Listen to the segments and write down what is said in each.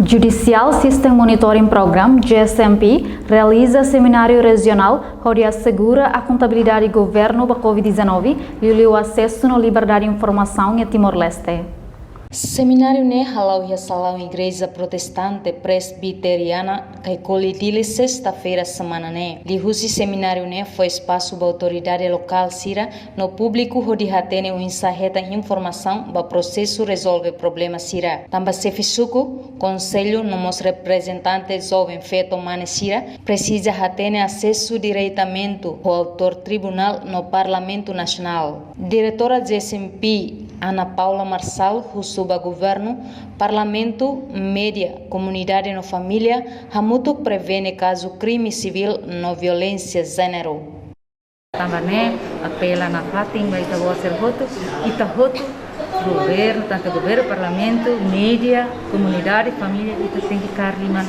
Judicial System Monitoring Program, GSMP, realiza seminário regional onde assegura a contabilidade do governo da Covid-19 e o acesso à liberdade de informação em Timor-Leste. Seminário ne halau ya salau igreja protestante presbiteriana que colidile sexta-feira semana ne. Lihusi seminário ne foi espaço da autoridade local sira no público onde hatene o insaheta informação ba processo resolve problema sira. Tamba sefisuku conselho nomos representante jovem feto mane sira precisa hatene acesso diretamente ao autor tribunal no Parlamento Nacional. Diretora GSMP Ana Paula Marçal, suba governo, parlamento, média, comunidade no família, hamuto prevene caso crime civil no violência gênero. Também apela na fating vai estar ser voto, governo, tanto governo, parlamento, média, comunidade, família, itu tem que carliman,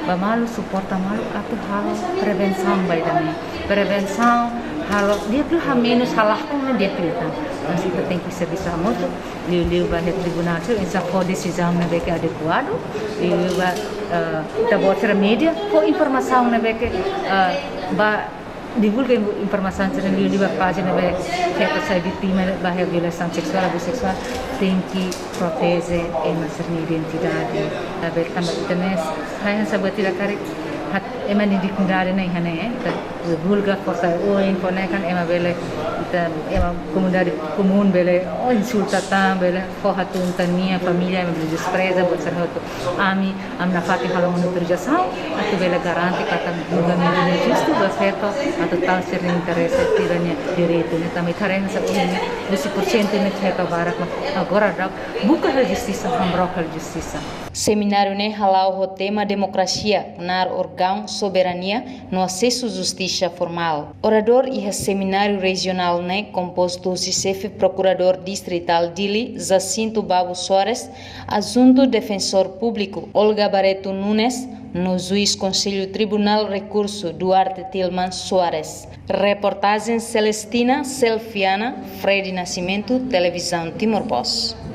bamalu suporta malu atau hal prevenção vai também, prevenção hal dia tu menos salah pun dia kelihatan. Nasi tem que ser bisa muito, liu vai tribunal tu, essa for decisão na beca adequado, liu vai da outra mídia, for informação na beca ba divulga informação sobre liu vai página vai que sai vítima da violência sexual, abuso sexual, tem que proteger a nossa identidade, a ver também saya sabat tidak karik eman dikundaare nahi hane vulga força o infonekan ema bele ita ema comunidade comum bele o insulta tam bele forratun tania família ema bele despreza botserhoto ami amna fati halamono perjação atu bele garante kata governo justo baseto atu tal ser interesse tirania direito ne também tarena sa ini 20% ne theta barak agora buka a justiça hambroca a justiça. Seminário ne halau o tema democracia nar órgão soberania no acesso à justiça formal. Orador e seminário regional ne composto do chefe procurador distrital Dili Jacinto Babu Soares, adjunto defensor público Olga Barreto Nunes, no juiz Conselho Tribunal Recurso Duarte Tilman Soares. Reportagem Celestina Selfiana, Frei de Nascimento, Televisão Timor-Post.